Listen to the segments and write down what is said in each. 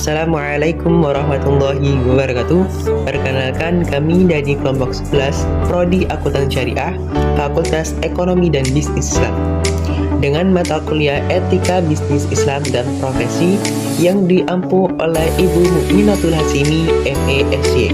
Assalamualaikum warahmatullahi wabarakatuh. Perkenalkan, kami dari kelompok 11 Prodi Akuntan Syariah, Fakultas Ekonomi dan Bisnis Islam, dengan mata kuliah Etika Bisnis Islam dan Profesi yang diampu oleh Ibu Mukminatul Hasimi, MA/SY.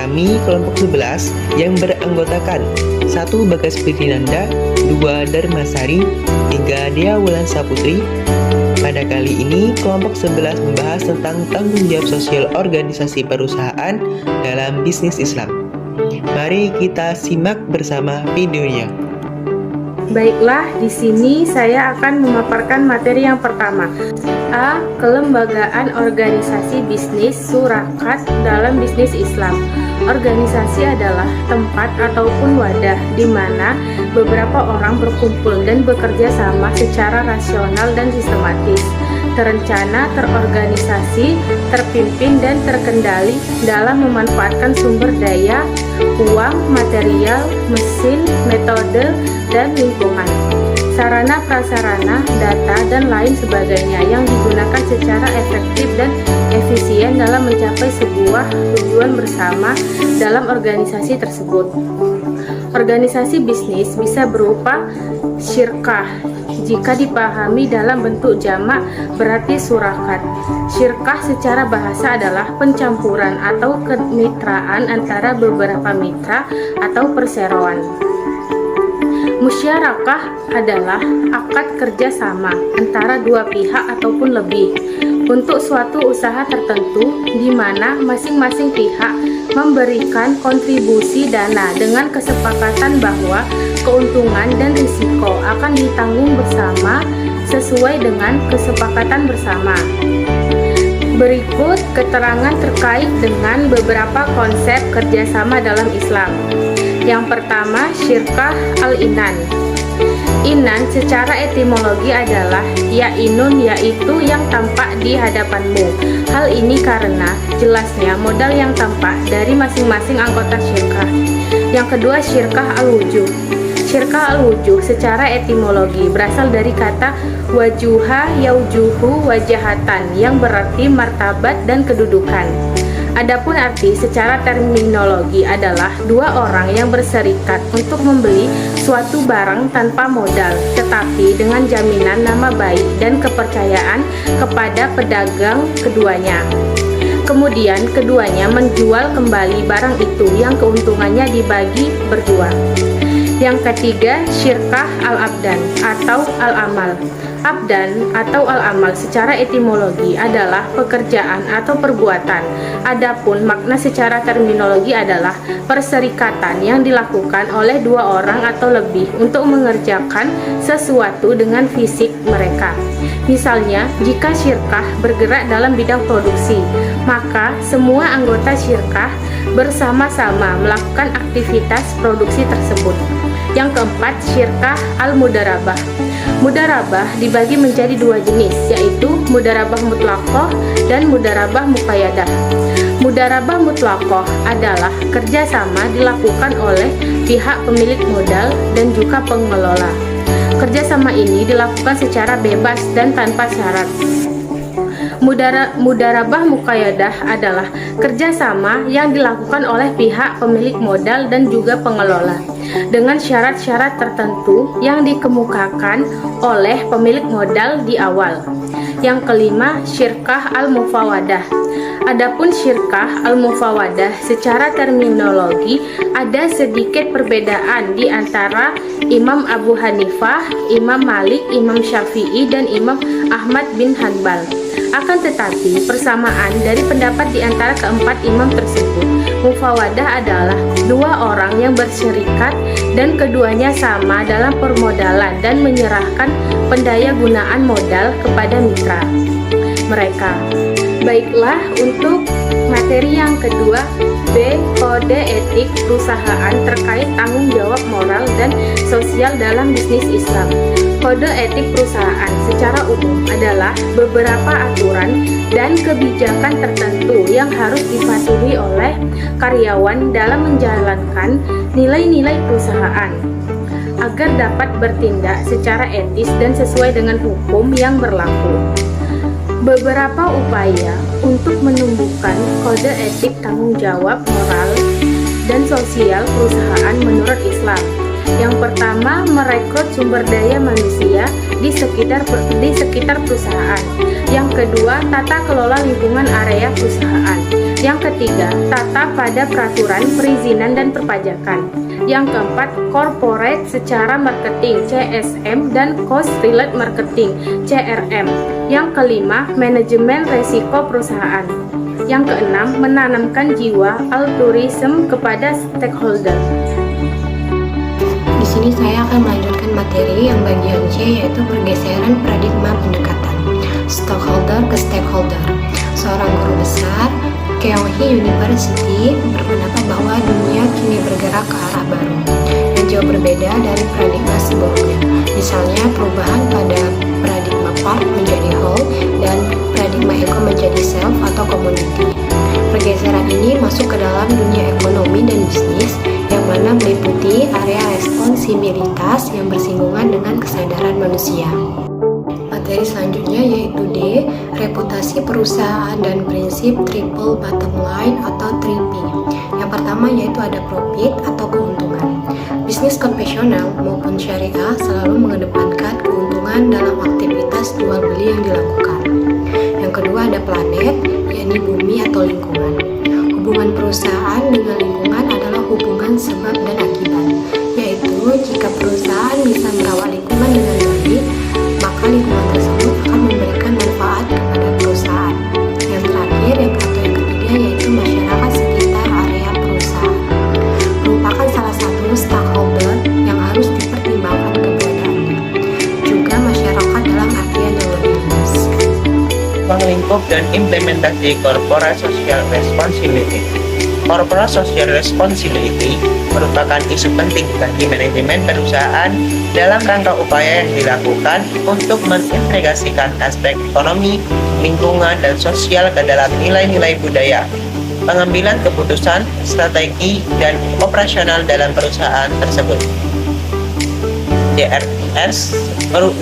Kami kelompok 11 yang beranggotakan 1. Bagas Pirinanda, 2. Darmasari, 3. Dea Wulan Saputri. Pada kali ini, kelompok 11 membahas tentang tanggung jawab sosial organisasi perusahaan dalam bisnis Islam. Mari kita simak bersama videonya. Baiklah, di sini saya akan memaparkan materi yang pertama. A. Kelembagaan organisasi bisnis surakat dalam bisnis Islam. Organisasi adalah tempat ataupun wadah di mana beberapa orang berkumpul dan bekerja sama secara rasional dan sistematis, terencana, terorganisasi, terpimpin, dan terkendali dalam memanfaatkan sumber daya, uang, material, mesin, metode, dan lingkungan, sarana prasarana, data, dan lain sebagainya yang digunakan secara efektif dan efisien dalam mencapai sebuah tujuan bersama dalam organisasi tersebut. Organisasi bisnis bisa berupa syirkah. Jika dipahami dalam bentuk jamak berarti surakat. Syirkah secara bahasa adalah pencampuran atau kemitraan antara beberapa mitra atau perseroan. Musyarakah adalah akad kerjasama antara dua pihak ataupun lebih untuk suatu usaha tertentu di mana masing-masing pihak memberikan kontribusi dana dengan kesepakatan bahwa keuntungan dan risiko akan ditanggung bersama sesuai dengan kesepakatan bersama. Berikut keterangan terkait dengan beberapa konsep kerjasama dalam Islam. Yang pertama, syirkah al-inan. Inan secara etimologi adalah ya'inun, yaitu yang tampak di hadapanmu. Hal ini karena jelasnya modal yang tampak dari masing-masing anggota syirkah. Yang kedua, syirkah al-wujuh. Syirkah al-wujuh secara etimologi berasal dari kata wajuha yaujuhu wajahatan yang berarti martabat dan kedudukan. Adapun arti secara terminologi adalah dua orang yang berserikat untuk membeli suatu barang tanpa modal, tetapi dengan jaminan nama baik dan kepercayaan kepada pedagang keduanya. Kemudian keduanya menjual kembali barang itu yang keuntungannya dibagi berdua. Yang ketiga, syirkah al-abdan atau al-amal. Abdan atau al-amal secara etimologi adalah pekerjaan atau perbuatan. Adapun makna secara terminologi adalah perserikatan yang dilakukan oleh dua orang atau lebih untuk mengerjakan sesuatu dengan fisik mereka. Misalnya, jika syirkah bergerak dalam bidang produksi, maka semua anggota syirkah bersama-sama melakukan aktivitas produksi tersebut. Yang keempat, syirkah al-mudarabah. Mudarabah dibagi menjadi dua jenis, yaitu mudarabah mutlaqoh dan mudarabah muqayyadah. Mudarabah mutlaqoh adalah kerjasama dilakukan oleh pihak pemilik modal dan juga pengelola. Kerjasama ini dilakukan secara bebas dan tanpa syarat. Mudarabah muqayyadah adalah kerjasama yang dilakukan oleh pihak pemilik modal dan juga pengelola dengan syarat-syarat tertentu yang dikemukakan oleh pemilik modal di awal. Yang kelima, syirkah al-mufawadah. Adapun syirkah al-mufawadah secara terminologi ada sedikit perbedaan di antara Imam Abu Hanifah, Imam Malik, Imam Syafi'i, dan Imam Ahmad bin Hanbal. Akan tetapi, persamaan dari pendapat di antara keempat imam tersebut. Mufawadah adalah dua orang yang berserikat dan keduanya sama dalam permodalan dan menyerahkan pendaya gunaan modal kepada mitra mereka. Baiklah, untuk materi yang kedua, B. Kode etik perusahaan terkait tanggung jawab moral dan sosial dalam bisnis Islam. Kode etik perusahaan secara umum adalah beberapa aturan dan kebijakan tertentu yang harus dipatuhi oleh karyawan dalam menjalankan nilai-nilai perusahaan agar dapat bertindak secara etis dan sesuai dengan hukum yang berlaku. Beberapa upaya untuk menumbuhkan kode etik tanggung jawab moral dan sosial perusahaan menurut Islam. Yang pertama, merekrut sumber daya manusia di sekitar perusahaan. Yang kedua, tata kelola lingkungan area perusahaan. Yang ketiga, tata pada peraturan perizinan dan perpajakan. Yang keempat, corporate secara marketing (CSM) dan cost related marketing (CRM). Yang kelima, manajemen resiko perusahaan. Yang keenam, menanamkan jiwa altruism kepada stakeholder. Di sini saya akan melanjutkan materi yang bagian C, yaitu pergeseran paradigma pendekatan stockholder ke stakeholder. Seorang guru besar Keohei University berpendapat bahwa dunia kini bergerak ke arah baru yang jauh berbeda dari paradigma sebelumnya. Misalnya perubahan pada paradigma part menjadi whole dan paradigma ego menjadi self atau community. Pergeseran ini masuk ke dalam dunia ekonomi dan bisnis yang mana meliputi area responsibilitas yang bersinggungan dengan kesadaran manusia. Materi selanjutnya yaitu D, reputasi perusahaan dan prinsip triple bottom line atau 3P. Yang pertama yaitu ada profit atau keuntungan. Bisnis konvensional maupun syariah selalu mengedepankan keuntungan dalam aktivitas jual beli yang dilakukan. Yang kedua ada planet, yakni bumi atau lingkungan. Hubungan perusahaan dengan lingkungan adalah hubungan sebab dan akibat, yaitu jika perusahaan bisa merawat lingkungan dengan baik, maka lingkungan tersebut akan memberikan manfaat kepada perusahaan. Yang terakhir, yang ketiga yaitu masyarakat sekitar area perusahaan, merupakan salah satu stakeholder yang harus dipertimbangkan keberadaannya. Juga masyarakat dalam artian yang lebih luas. Ruang lingkup dan implementasi corporate social responsibility. Corporate social responsibility merupakan isu penting bagi manajemen perusahaan dalam rangka upaya yang dilakukan untuk mengintegrasikan aspek ekonomi, lingkungan, dan sosial ke dalam nilai-nilai budaya, pengambilan keputusan, strategi, dan operasional dalam perusahaan tersebut. CRS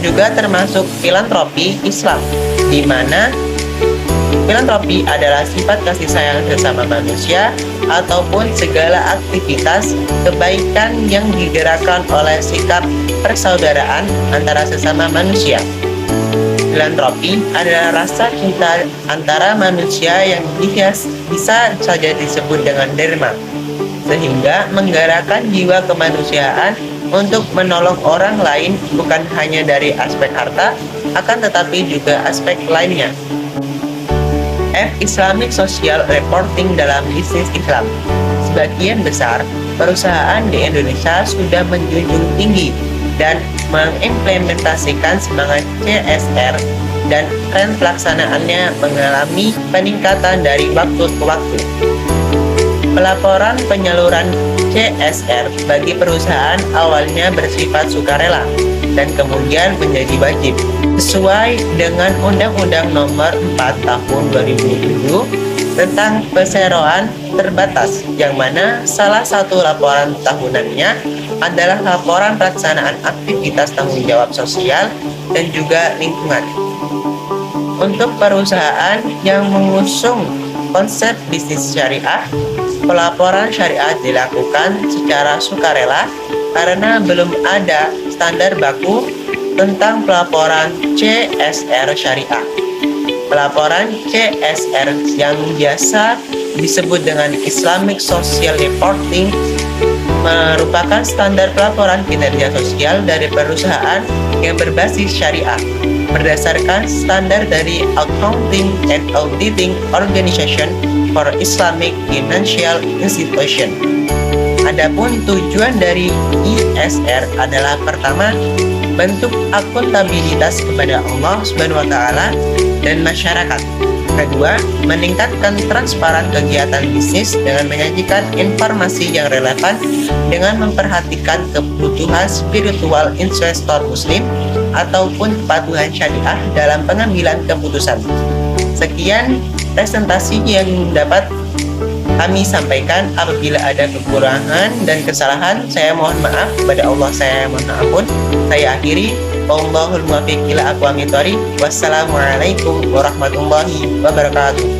juga termasuk filantropi Islam, di mana filantropi adalah sifat kasih sayang sesama manusia ataupun segala aktivitas kebaikan yang digerakkan oleh sikap persaudaraan antara sesama manusia. Filantropi adalah rasa cinta antara manusia yang bisa saja disebut dengan derma, sehingga menggerakkan jiwa kemanusiaan untuk menolong orang lain bukan hanya dari aspek harta, akan tetapi juga aspek lainnya. F. Islamic Social Reporting dalam bisnis Islam. Sebagian besar perusahaan di Indonesia sudah menjunjung tinggi dan mengimplementasikan semangat CSR, dan tren pelaksanaannya mengalami peningkatan dari waktu ke waktu. Pelaporan penyaluran CSR bagi perusahaan awalnya bersifat sukarela dan kemudian menjadi wajib sesuai dengan Undang-Undang Nomor 4 Tahun 2007 tentang perseroan terbatas, yang mana salah satu laporan tahunannya adalah laporan pelaksanaan aktivitas tanggung jawab sosial dan juga lingkungan. Untuk perusahaan yang mengusung konsep bisnis syariah, pelaporan syariah dilakukan secara sukarela karena belum ada standar baku tentang pelaporan CSR syariah. Pelaporan CSR yang biasa disebut dengan Islamic Social Reporting merupakan standar pelaporan kinerja sosial dari perusahaan yang berbasis syariah berdasarkan standar dari Accounting and Auditing Organization for Islamic Financial Institution. Adapun tujuan dari ISR adalah pertama, bentuk akuntabilitas kepada Allah SWT dan masyarakat. Kedua, meningkatkan transparan kegiatan bisnis dengan menyajikan informasi yang relevan dengan memperhatikan kebutuhan spiritual investor muslim ataupun kepatuhan syariah dalam pengambilan keputusan. Sekian presentasi yang dapat kami sampaikan. Apabila ada kekurangan dan kesalahan, saya mohon maaf. Kepada Allah saya mohon ampun. Saya akhiri. Wallahul muwaffiq ila aqwamit thoriq. Wassalamualaikum warahmatullahi wabarakatuh.